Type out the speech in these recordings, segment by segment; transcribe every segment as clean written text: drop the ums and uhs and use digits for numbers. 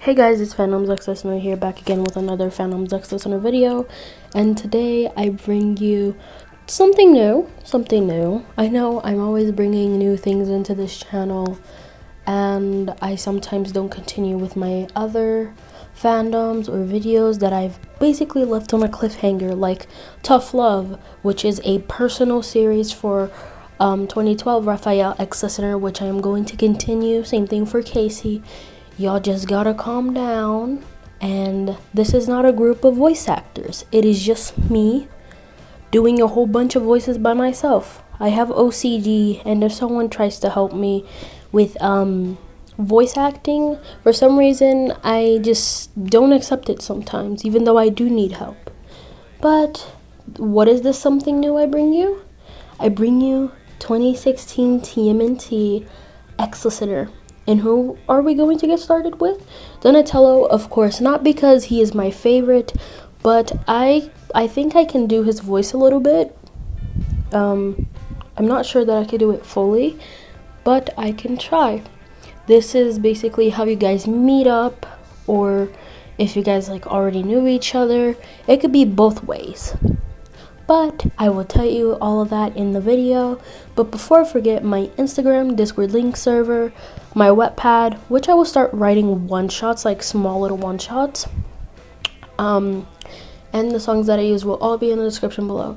Hey guys, it's Phantom Success here, back again with another Phantom Success video, and today I bring you something new. I know I'm always bringing new things into this channel, and I sometimes don't continue with my other fandoms or videos that I've basically left on a cliffhanger, like Tough Love, which is a personal series for 2012 Raphael X Listener, which I am going to continue. Same thing for Casey. Y'all just gotta calm down, and this is not a group of voice actors. It is just me doing a whole bunch of voices by myself. I have OCD, and if someone tries to help me with voice acting, for some reason I just don't accept it sometimes, even though I do need help. But what is this something new I bring you? I bring you 2016 TMNT X Listener. And who are we going to get started with? Donatello, of course, not because he is my favorite, but I think I can do his voice a little bit. I'm not sure that I could do it fully, but I can try. This is basically how you guys meet up, or if you guys like already knew each other. It could be both ways. But I will tell you all of that in the video. But before I forget, my Instagram, Discord link server, my wattpad, which I will start writing one-shots, like small little one-shots. And the songs that I use will all be in the description below.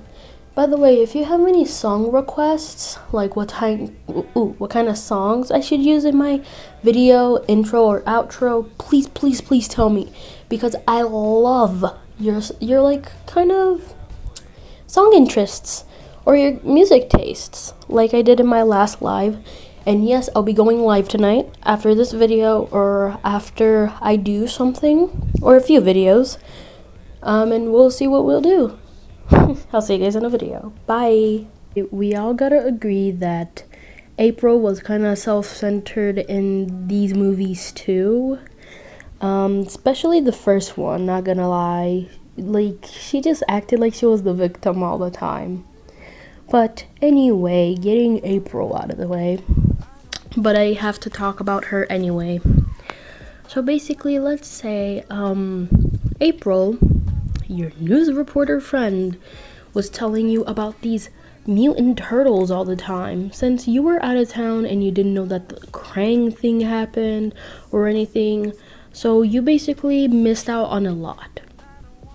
By the way, if you have any song requests, like what kind of songs I should use in my video, intro or outro, please tell me. Because I love your like kind of song interests or your music tastes, like I did in my last live. And yes, I'll be going live tonight after this video, or after I do something, or a few videos, and we'll see what we'll do. I'll see you guys in a video. Bye. We all gotta agree that April was kind of self-centered in these movies too, especially the first one, not gonna lie. Like, she just acted like she was the victim all the time. But anyway, getting April out of the way. But I have to talk about her anyway. So basically, let's say, April, your news reporter friend, was telling you about these mutant turtles all the time. Since you were out of town and you didn't know that the Krang thing happened or anything, so you basically missed out on a lot.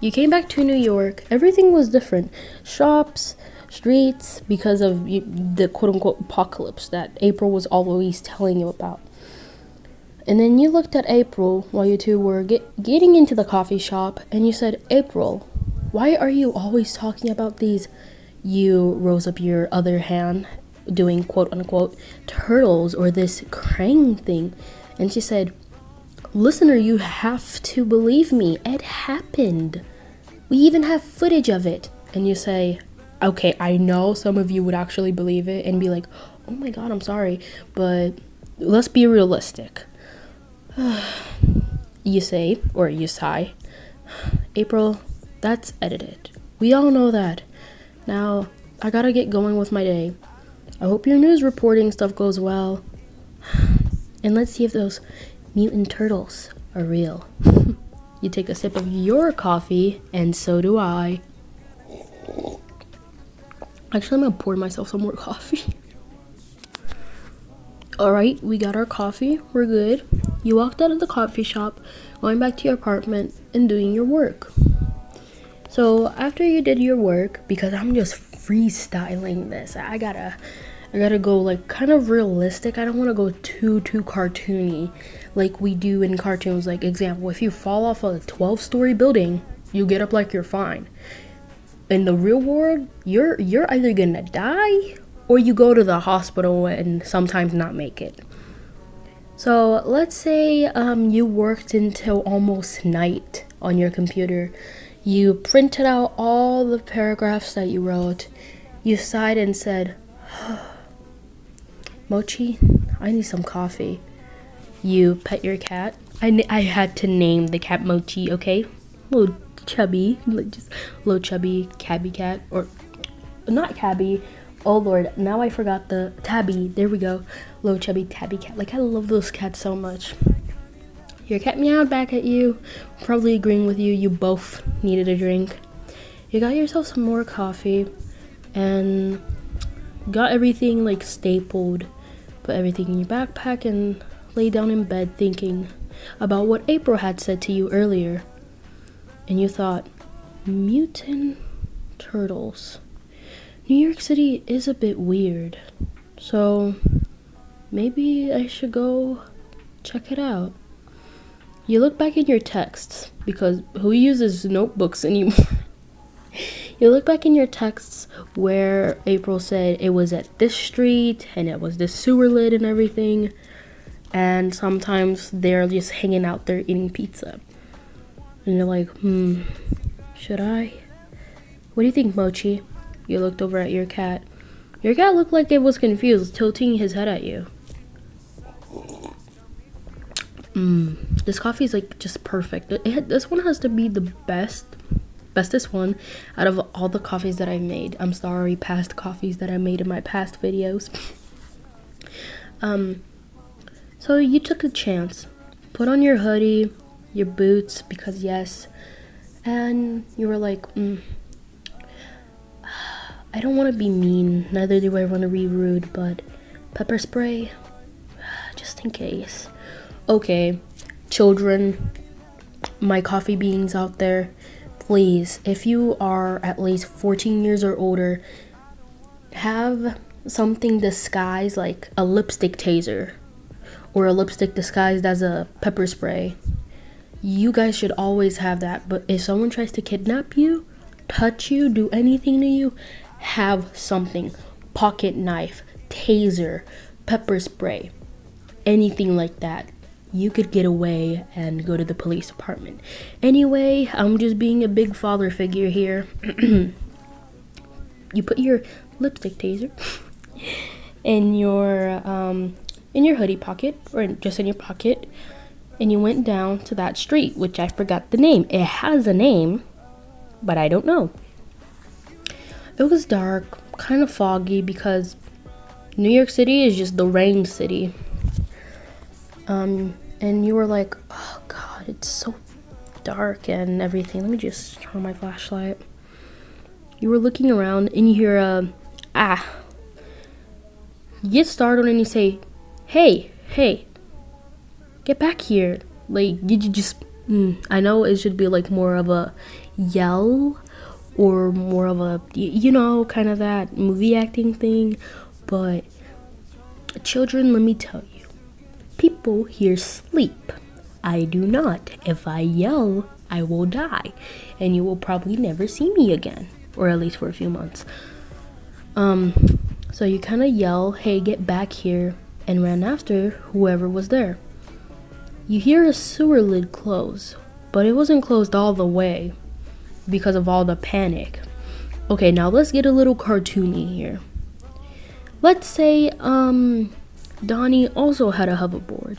You came back to New York, everything was different. Shops, streets, because of the quote-unquote apocalypse that April was always telling you about. And then you looked at April while you two were getting into the coffee shop, and you said, "April, why are you always talking about these?" You rose up your other hand, doing quote-unquote turtles or this Krang thing. And she said, "Listener, you have to believe me, it happened. We even have footage of it." And you say, "Okay, I know some of you would actually believe it and be like, oh my god, I'm sorry, but let's be realistic." You say, or you sigh, "April, that's edited. We all know that. Now, I gotta get going with my day. I hope your news reporting stuff goes well. And let's see if those mutant turtles are real." You take a sip of your coffee, and so do I. Actually, I'm gonna pour myself some more coffee. Alright, we got our coffee, we're good. You walked out of the coffee shop, going back to your apartment and doing your work. So after you did your work, because I'm just freestyling this, I gotta go like kind of realistic. I don't want to go too cartoony like we do in cartoons. Like, example, if you fall off a 12-story building, you get up like you're fine. In the real world, you're either gonna die or you go to the hospital and sometimes not make it. So let's say you worked until almost night on your computer. You printed out all the paragraphs that you wrote. You sighed and said, "Mochi, I need some coffee." You pet your cat. I had to name the cat Mochi, okay? Little chubby, just little chubby cabby cat, or not cabby. Oh lord, now I forgot the tabby. There we go, little chubby tabby cat. Like, I love those cats so much. Your cat meowed back at you, probably agreeing with you. You both needed a drink. You got yourself some more coffee and got everything like stapled, put everything in your backpack and lay down in bed thinking about what April had said to you earlier. And you thought, mutant turtles. New York City is a bit weird, so maybe I should go check it out. You look back in your texts, because who uses notebooks anymore? You look back in your texts where April said it was at this street and it was this sewer lid and everything, and sometimes they're just hanging out there eating pizza. And you're like, should I? What do you think, Mochi? You looked over at your cat. Your cat looked like it was confused, tilting his head at you. This coffee is like just perfect. This one has to be the bestest one out of all the coffees that I've made. I'm sorry, past coffees that I made in my past videos. So you took a chance. Put on your hoodie, your boots, because yes, and you were like, I don't want to be mean, neither do I want to be rude, but pepper spray, just in case. Okay, children, my coffee beans out there, please, if you are at least 14 years or older, have something disguised like a lipstick taser or a lipstick disguised as a pepper spray. You guys should always have that. But if someone tries to kidnap you, touch you, do anything to you, have something. Pocket knife, taser, pepper spray, anything like that. You could get away and go to the police department. Anyway, I'm just being a big father figure here. You put your lipstick taser in your hoodie pocket, or just in your pocket, and you went down to that street, which I forgot the name. It has a name, but I don't know. It was dark, kind of foggy, because New York City is just the rain city. And you were like, oh god, it's so dark and everything. Let me just turn on my flashlight. You were looking around and you hear you get startled and you say, hey, get back here. Like, did you just, I know it should be like more of a yell or more of a, kind of that movie acting thing, but children, let me tell you, people here sleep. I do not. If I yell, I will die, and you will probably never see me again, or at least for a few months. So you kind of yell, hey, get back here, and ran after whoever was there. You hear a sewer lid close, but it wasn't closed all the way because of all the panic. Okay, now let's get a little cartoony here. Let's say, Donnie also had a hoverboard,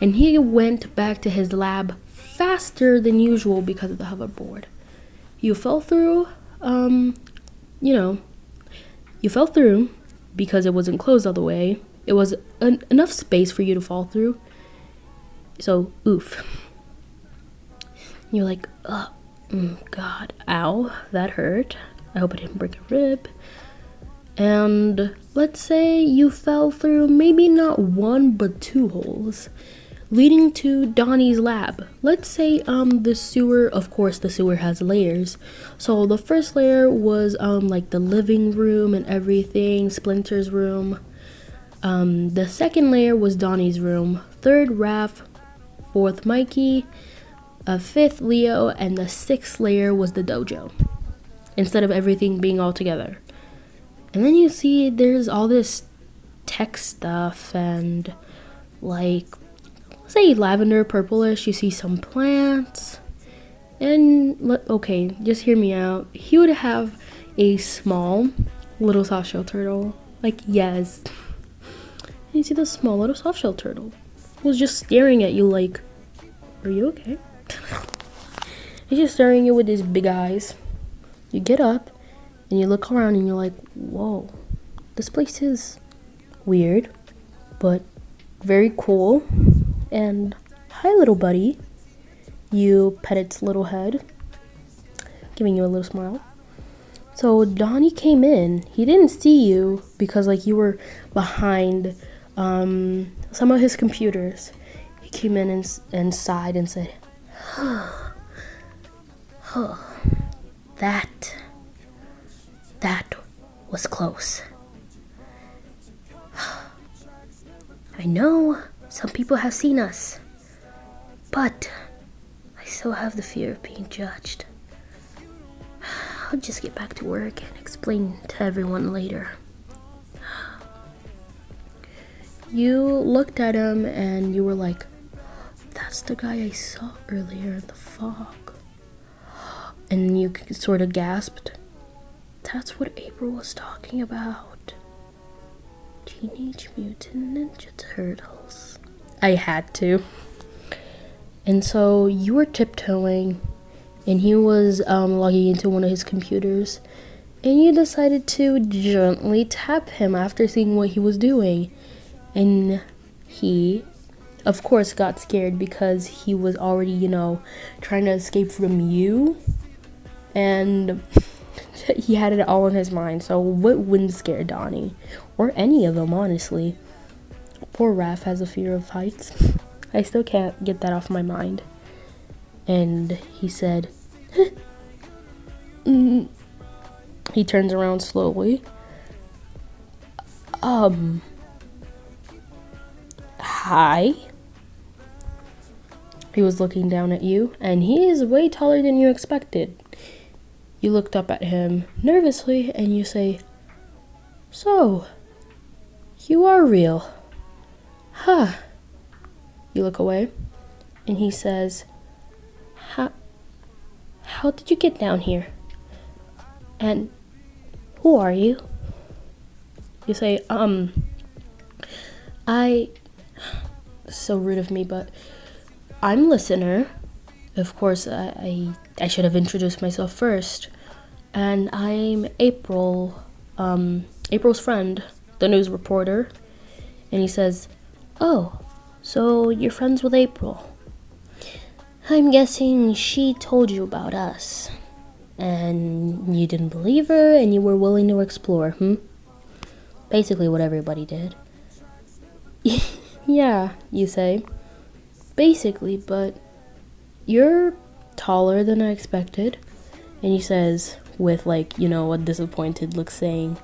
and he went back to his lab faster than usual because of the hoverboard. You fell through, you fell through because it wasn't closed all the way. It was enough space for you to fall through. So, oof. You're like, god, ow, that hurt. I hope I didn't break a rib. And let's say you fell through maybe not one but two holes leading to Donnie's lab. Let's say the sewer, of course the sewer has layers. So the first layer was like the living room and everything, Splinter's room. The second layer was Donnie's room, third Raph, fourth Mikey, fifth Leo, and the sixth layer was the dojo, instead of everything being all together. And then you see there's all this tech stuff and like, say lavender, purplish. You see some plants. And okay, just hear me out. He would have a small little softshell turtle. Like, yes. And you see the small little softshell turtle was just staring at you like, are you okay? He's just staring at you with his big eyes. You get up and you look around and you're like, whoa, this place is weird, but very cool. And "Hi, little buddy." You pet its little head, giving you a little smile. So Donnie came in. He didn't see you because like you were behind some of his computers. He came in and sighed and said, that was close. I know some people have seen us, but I still have the fear of being judged. I'll just get back to work and explain to everyone later. You looked at him and you were like, that's the guy I saw earlier in the fog. And you sort of gasped, that's what April was talking about. Teenage Mutant Ninja Turtles. I had to. And so you were tiptoeing, and he was logging into one of his computers, and you decided to gently tap him after seeing what he was doing. And he, of course, got scared because he was already, trying to escape from you, and he had it all in his mind. So what wouldn't scare Donnie? Or any of them, honestly. Poor Raph has a fear of heights. I still can't get that off my mind. And he said, he turns around slowly. Hi? He was looking down at you, and he is way taller than you expected. You looked up at him nervously, and you say, so, you are real. Huh. You look away, and he says, how did you get down here? And who are you? You say, so rude of me, but I'm listener. Of course, I should have introduced myself first. And I'm April, April's friend, the news reporter. And he says, oh, so you're friends with April. I'm guessing she told you about us. And you didn't believe her, and you were willing to explore, Basically what everybody did. Yeah, you say. Basically, but you're taller than I expected. And he says, with a disappointed look, saying,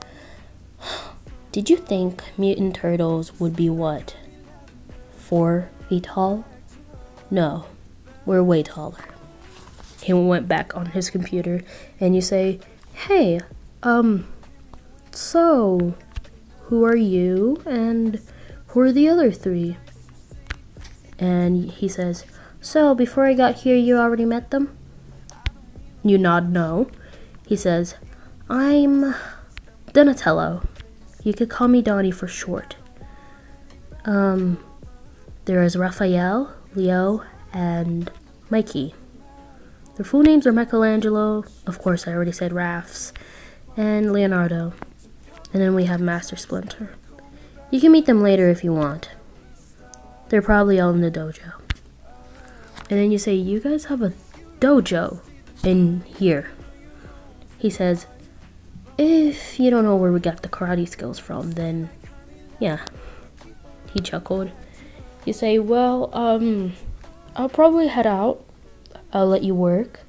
did you think mutant turtles would be what? 4 feet tall? No, we're way taller. He went back on his computer, and you say, hey, so, who are you, and who are the other 3? And he says, so, before I got here, you already met them? You nod no. He says, I'm Donatello. You could call me Donnie for short. There is Raphael, Leo, and Mikey. Their full names are Michelangelo, of course I already said Raphs, and Leonardo. And then we have Master Splinter. You can meet them later if you want. They're probably all in the dojo. And then you say, you guys have a dojo in here. He says, if you don't know where we got the karate skills from, then yeah. He chuckled. You say, well, I'll probably head out. I'll let you work.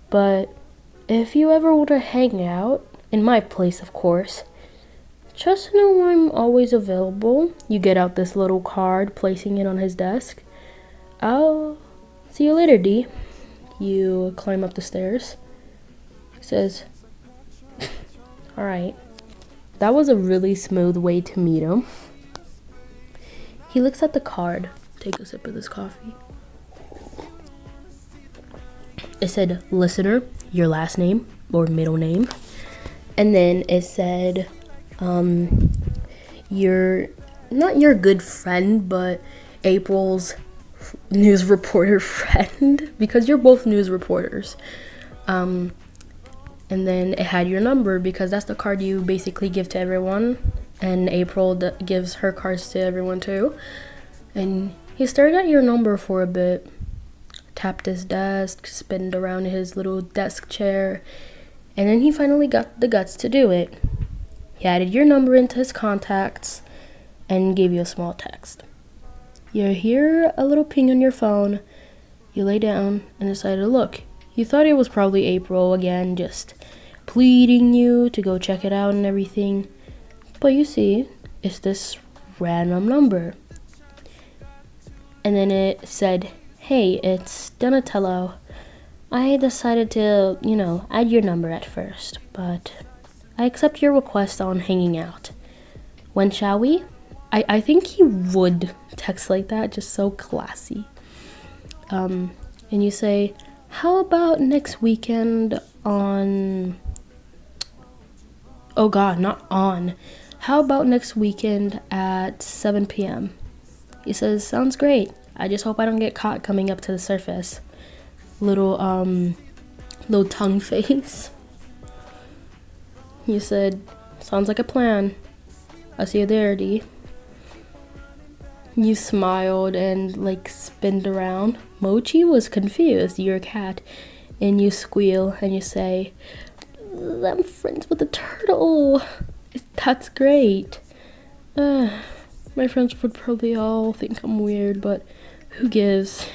But if you ever want to hang out, in my place, of course, just know I'm always available. You get out this little card, placing it on his desk. I'll see you later, D. You climb up the stairs. He says, all right. That was a really smooth way to meet him. He looks at the card. Take a sip of this coffee. It said, listener, your last name or middle name. And then it said, you're not your good friend, but April's news reporter friend, because you're both news reporters. And then it had your number, because that's the card you basically give to everyone, and April gives her cards to everyone too. And He stared at your number for a bit, tapped his desk, spinned around his little desk chair, and then he finally got the guts to do it. He added your number into his contacts and gave you a small text. You hear a little ping on your phone. You lay down and decided to look. You thought it was probably April again, just pleading you to go check it out and everything. But you see, it's this random number. And then it said, "Hey, it's Donatello. I decided to, add your number at first, but I accept your request on hanging out. When shall we?" I think he would text like that, just so classy. And you say, "How about next weekend on..." Oh God, not on. "How about next weekend at 7 p.m.? He says, "Sounds great. I just hope I don't get caught coming up to the surface." Little tongue face. You said, "Sounds like a plan. I'll see you there, D." You smiled and spinned around. Mochi was confused. You're a cat. And you squeal and you say, "I'm friends with the turtle. That's great. My friends would probably all think I'm weird, but who gives?"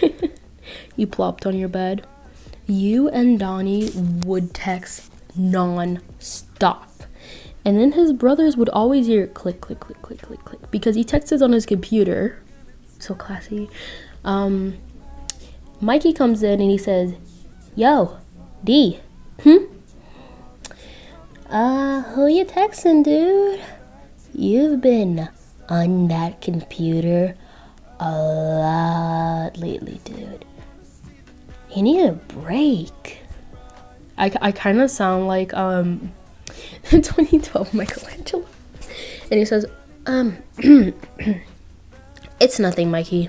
You plopped on your bed. You and Donnie would text non-stop. And then his brothers would always hear click, click, click, click, click, click, because he texts on his computer. So classy. Mikey comes in and he says, "Yo, D, who you texting, dude? You've been on that computer a lot lately, dude. You need a break." I kind of sound like 2012 Michelangelo. And he says, "It's nothing, Mikey.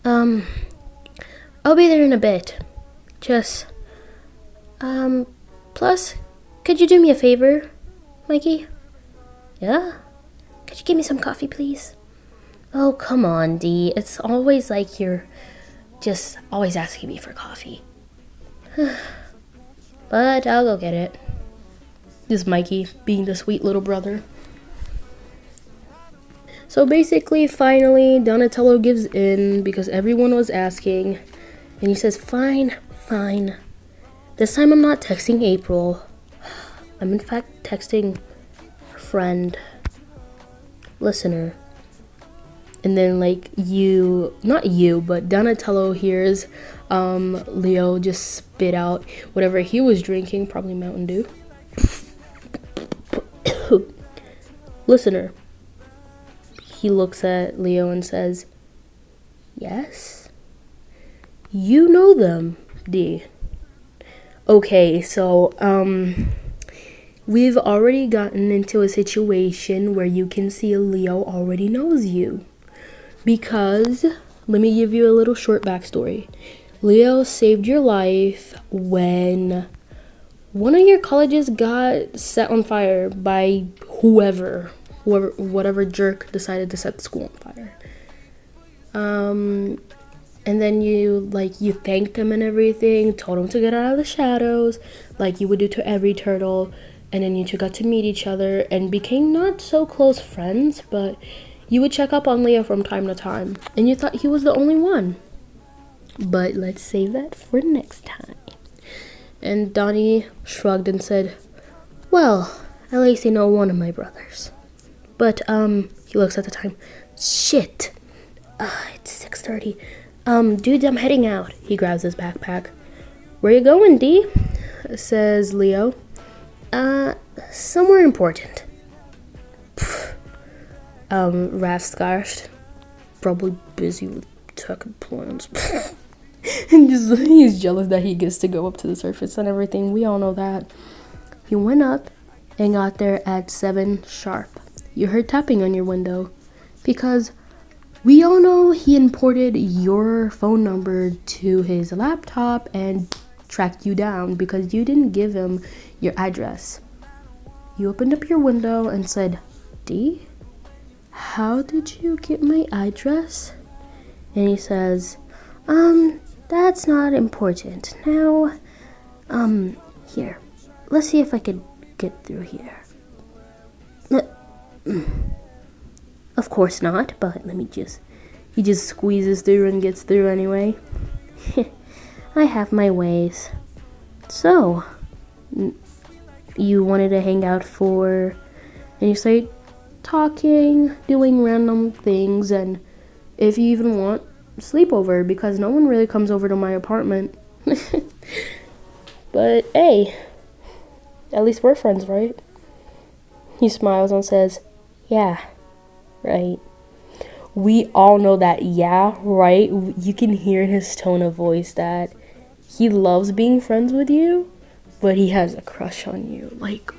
I'll be there in a bit. Just, plus, could you do me a favor, Mikey?" "Yeah? Could you give me some coffee, please?" "Oh, come on, D. It's always like you're just always asking me for coffee." "But I'll go get it." This is Mikey, being the sweet little brother. So basically, finally, Donatello gives in because everyone was asking. And he says, fine. This time I'm not texting April. I'm in fact texting her friend, listener. And then not you, but Donatello hears Leo just spit out whatever he was drinking, probably Mountain Dew. "Listener." He looks at Leo and says, "Yes? You know them, D." Okay, so we've already gotten into a situation where you can see Leo already knows you. Because, let me give you a little short backstory. Leo saved your life when one of your colleges got set on fire by whatever jerk decided to set the school on fire. And then you thanked him and everything, told him to get out of the shadows, like you would do to every turtle. And then you two got to meet each other and became not so close friends, but you would check up on Leo from time to time. And you thought he was the only one. But let's save that for next time. And Donnie shrugged and said, "Well, at least you know one of my brothers." But, he looks at the time. "Shit. It's 6:30. Dude, I'm heading out." He grabs his backpack. "Where you going, D?" says Leo. Somewhere important." Raph scarfed. Probably busy with tech plans. And he's jealous that he gets to go up to the surface and everything. We all know that. He went up and got there at 7 sharp. You heard tapping on your window because we all know he imported your phone number to his laptop and tracked you down because you didn't give him your address. You opened up your window and said, "D, how did you get my address?" And he says, that's not important. Now, here. Let's see if I could get through here. Of course not, but let me just... He just squeezes through and gets through anyway. I have my ways. So, you wanted to hang out for... And you say, talking, doing random things, and if you even want, sleepover, because no one really comes over to my apartment. But, hey, at least we're friends, right? He smiles and says, yeah, right. We all know that, yeah, right? You can hear in his tone of voice that he loves being friends with you, but he has a crush on you. Like,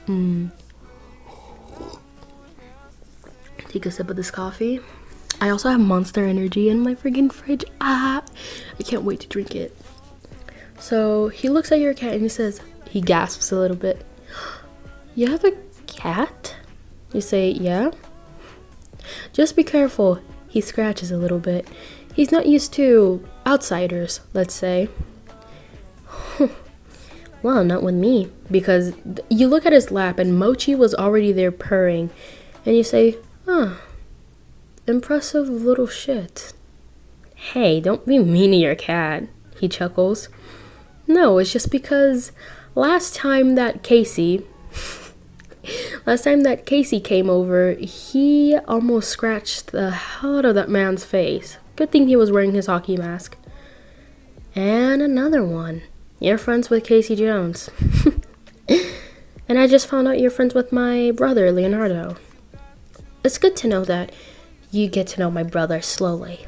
Take a sip of this coffee. I also have Monster Energy in my freaking fridge. I can't wait to drink it. So he looks at your cat and he says, he gasps a little bit. You have a cat? You say, yeah. Just be careful. He scratches a little bit. He's not used to outsiders, let's say. Well, not with me, because you look at his lap and Mochi was already there purring, and you say, impressive little shit. Hey, don't be mean to your cat, he chuckles. No, it's just because last time that Casey came over, he almost scratched the hell out of that man's face. Good thing he was wearing his hockey mask. And another one. You're friends with Casey Jones. And I just found out you're friends with my brother, Leonardo. It's good to know that you get to know my brother slowly.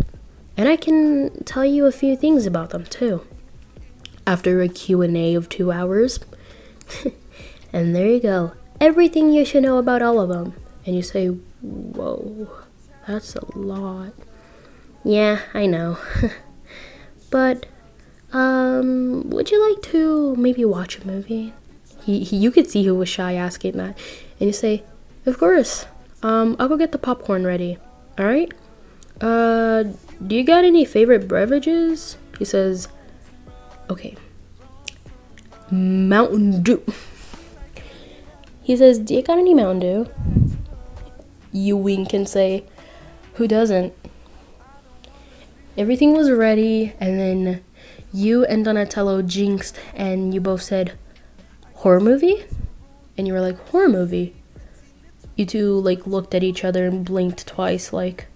And I can tell you a few things about them, too. After a Q&A of 2 hours. And there you go. Everything you should know about all of them. And you say, whoa, that's a lot. Yeah, I know. But, would you like to maybe watch a movie? You could see who was shy asking that. And you say, of course. I'll go get the popcorn ready. Alright? Do you got any favorite beverages? He says, okay. Mountain Dew. He says, do you got any Mountain Dew? You wink and say, who doesn't? Everything was ready, and then you and Donatello jinxed, and you both said, horror movie? And you were like, horror movie? You two, like, looked at each other and blinked twice, like,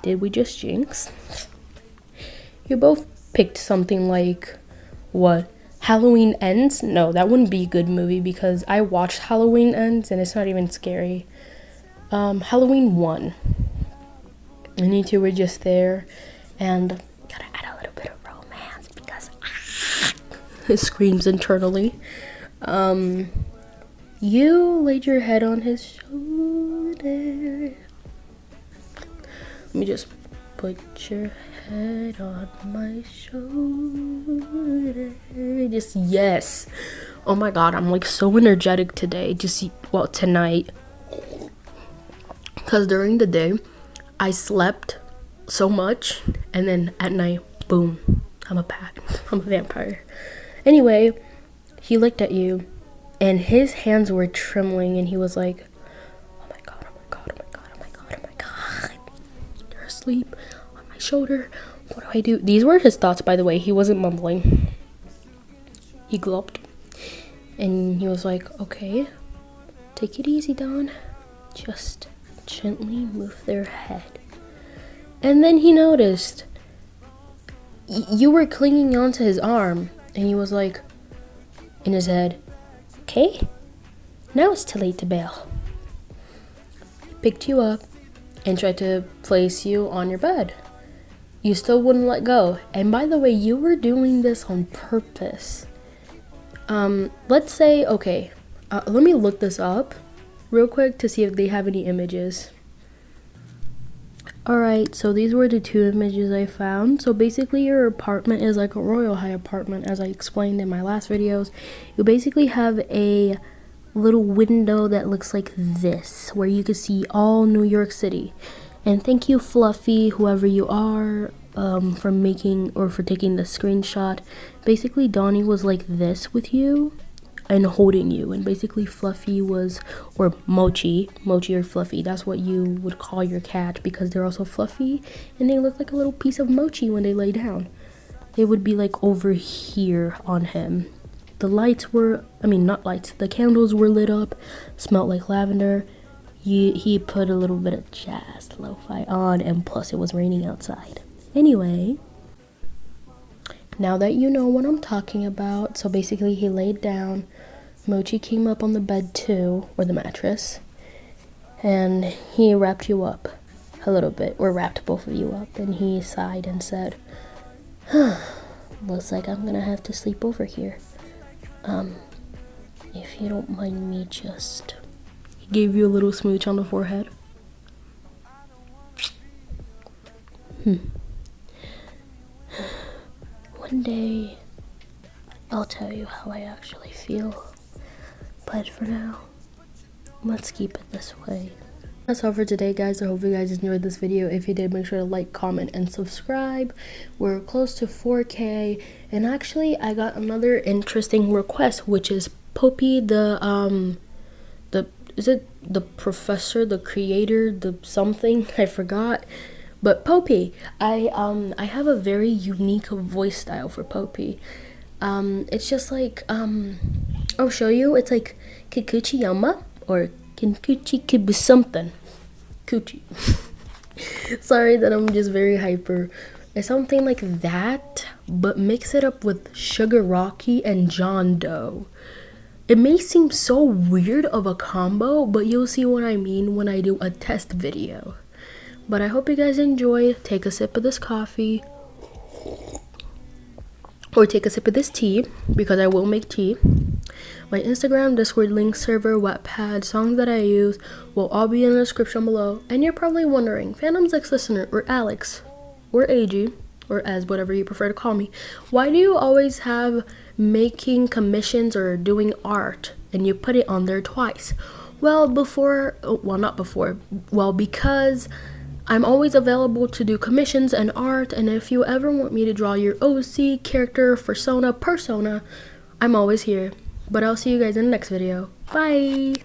did we just jinx? You both picked something like, what? Halloween Ends? No, that wouldn't be a good movie because I watched Halloween Ends and it's not even scary. Halloween 1. And you two were just there and gotta add a little bit of romance because it screams internally. You laid your head on his shoulder. Let me just put your head on my shoulder. Just yes. Oh my god, I'm like so energetic today. Tonight. Because during the day, I slept so much. And then at night, boom, I'm a vampire. Anyway, he looked at you. And his hands were trembling. And he was like, oh my god, oh my god, oh my god, oh my god, oh my god. You're asleep on my shoulder. What do I do? These were his thoughts, by the way. He wasn't mumbling. He gulped. And he was like, okay, take it easy, Dawn. Just gently move their head. And then he noticed you were clinging onto his arm. And he was like, in his head, okay, now it's too late to bail. He picked you up and tried to place you on your bed. You still wouldn't let go. And by the way, you were doing this on purpose. Let's say, okay, let me look this up real quick to see if they have any images. Alright, so these were the 2 images I found. So basically your apartment is like a royal high apartment, as I explained in my last videos. You basically have a little window that looks like this, where you can see all New York City. And thank you, Fluffy, whoever you are. for making or for taking the screenshot. Basically, Donnie was like this with you and holding you, and basically Fluffy was, or Mochi or Fluffy, that's what you would call your cat, because they're also fluffy and they look like a little piece of mochi when they lay down. They would be like over here on him. The lights were, not lights, the candles were lit up, smelled like lavender. He put a little bit of jazz lo-fi on, and plus it was raining outside. Anyway, now that you know what I'm talking about, so basically he laid down, Mochi came up on the bed too, or the mattress, and he wrapped you up a little bit, or wrapped both of you up, and he sighed and said, looks like I'm gonna have to sleep over here. If you don't mind me just... He gave you a little smooch on the forehead. One day, I'll tell you how I actually feel. But for now, let's keep it this way. That's all for today, guys. I hope you guys enjoyed this video. If you did, make sure to like, comment, and subscribe. We're close to 4K. And actually, I got another interesting request, which is Poppy, is it the professor, the creator, the something? I forgot. But Poppy, I have a very unique voice style for Poppy. It's just like, I'll show you. It's like Kikuchi Yama or Kinkuchi Kibu something. Coochie. Sorry that I'm just very hyper. It's something like that, but mix it up with Sugar Rocky and John Doe. It may seem so weird of a combo, but you'll see what I mean when I do a test video. But I hope you guys enjoy. Take a sip of this coffee. Or take a sip of this tea, because I will make tea. My Instagram, Discord link, server, Wattpad, songs that I use will all be in the description below. And you're probably wondering, Phantom's ex-listener, or Alex, or AG, or as whatever you prefer to call me, why do you always have making commissions or doing art and you put it on there twice? Well, because I'm always available to do commissions and art, and if you ever want me to draw your OC, character, persona, I'm always here. But I'll see you guys in the next video. Bye!